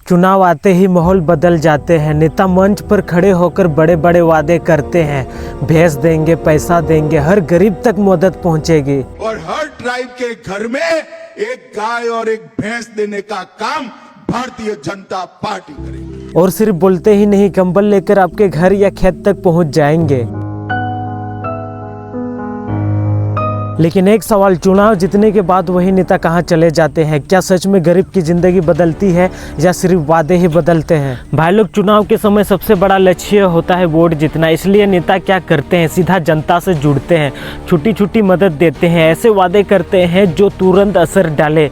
चुनाव आते ही माहौल बदल जाते हैं। नेता मंच पर खड़े होकर बड़े बड़े वादे करते हैं, भैंस देंगे, पैसा देंगे, हर गरीब तक मदद पहुंचेगी और हर ट्राइब के घर में एक गाय और एक भैंस देने का काम भारतीय जनता पार्टी करेगी। और सिर्फ बोलते ही नहीं, कंबल लेकर आपके घर या खेत तक पहुंच जाएंगे। लेकिन एक सवाल, चुनाव जीतने के बाद वही नेता कहां चले जाते हैं? क्या सच में गरीब की जिंदगी बदलती है या सिर्फ वादे ही बदलते हैं? भाई लोग, चुनाव के समय सबसे बड़ा लक्ष्य होता है वोट जीतना। इसलिए नेता क्या करते हैं? सीधा जनता से जुड़ते हैं, छोटी छोटी मदद देते हैं, ऐसे वादे करते हैं जो तुरंत असर डाले।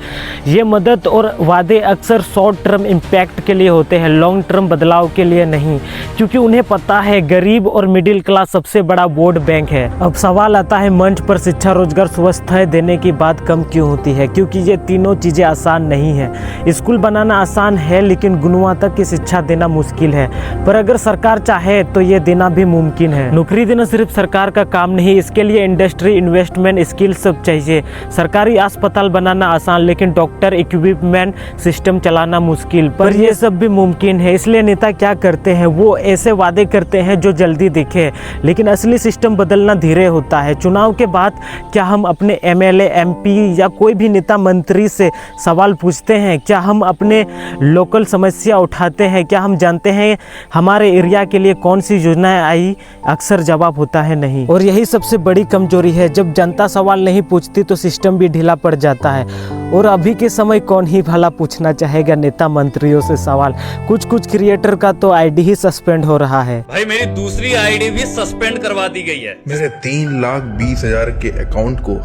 ये मदद और वादे अक्सर शॉर्ट टर्म इम्पैक्ट के लिए होते हैं, लॉन्ग टर्म बदलाव के लिए नहीं, क्योंकि उन्हें पता है गरीब और मिडिल क्लास सबसे बड़ा वोट बैंक है। अब सवाल आता है, मंच पर शिक्षा, रोजगार, स्वास्थ्य देने की बात कम क्यों होती है? क्योंकि ये तीनों चीजें आसान नहीं है। स्कूल बनाना आसान है, लेकिन गुणवत्ता की शिक्षा देना मुश्किल है। पर अगर सरकार चाहे तो ये देना भी मुमकिन है। नौकरी देना सिर्फ सरकार का काम नहीं, इसके लिए इंडस्ट्री, इन्वेस्टमेंट, स्किल सब चाहिए। सरकारी अस्पताल बनाना आसान, लेकिन डॉक्टर, इक्विपमेंट, सिस्टम चलाना मुश्किल। पर ये सब भी मुमकिन है। इसलिए नेता क्या करते हैं? वो ऐसे वादे करते हैं जो जल्दी दिखे, लेकिन असली सिस्टम बदलना धीरे होता है। चुनाव के बाद क्या हम अपने एमएलए, एमपी या कोई भी नेता मंत्री से सवाल पूछते हैं? क्या हम अपने लोकल समस्या उठाते हैं? क्या हम जानते हैं हमारे एरिया के लिए कौन सी योजनाएं आई? अक्सर जवाब होता है नहीं। और यही सबसे बड़ी कमजोरी है। जब जनता सवाल नहीं पूछती तो सिस्टम भी ढीला पड़ जाता है। और अभी के समय कौन ही भला पूछना चाहेगा नेता मंत्रियों से सवाल? कुछ क्रिएटर का तो आईडी ही सस्पेंड हो रहा है। भाई, मेरी दूसरी आईडी भी सस्पेंड करवा दी गई है। मेरे 3,20,000 के अकाउंट को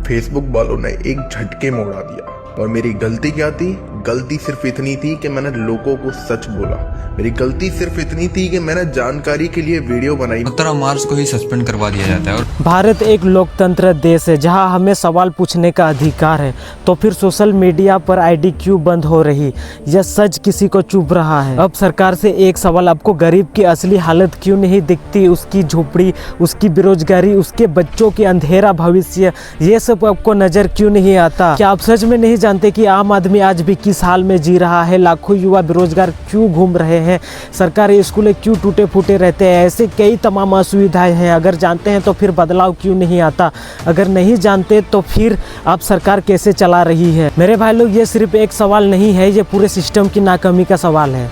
फेसबुक वालों ने एक झटके में उड़ा दिया। और मेरी गलती क्या थी? गलती सिर्फ इतनी थी कि मैंने लोगों को सच बोला। मेरी गलती सिर्फ इतनी थी कि मैंने जानकारी के लिए वीडियो बनाई। 17 मार्च को ही सस्पेंड करवा दिया जाता है। और भारत एक लोकतंत्र देश है जहां हमें सवाल पूछने का अधिकार है। तो फिर सोशल मीडिया पर आईडी क्यों बंद हो रही? यह सच किसी को चुभ रहा है? अब सरकार से एक सवाल, आपको गरीब की असली हालत क्यों नहीं दिखती? उसकी झोपड़ी, उसकी बेरोजगारी, उसके बच्चों की अंधेरा भविष्य, ये सब आपको नजर क्यों नहीं आता? क्या आप सच में नहीं जानते कि आम आदमी आज भी किस हाल में जी रहा है? लाखों युवा बेरोजगार क्यों घूम रहे हैं? सरकारी स्कूलें क्यों टूटे फूटे रहते हैं? ऐसे कई तमाम असुविधाएं हैं। अगर जानते हैं तो फिर बदलाव क्यों नहीं आता? अगर नहीं जानते तो फिर आप सरकार कैसे चला रही है? मेरे भाई लोग, ये सिर्फ एक सवाल नहीं है, ये पूरे सिस्टम की नाकामी का सवाल है।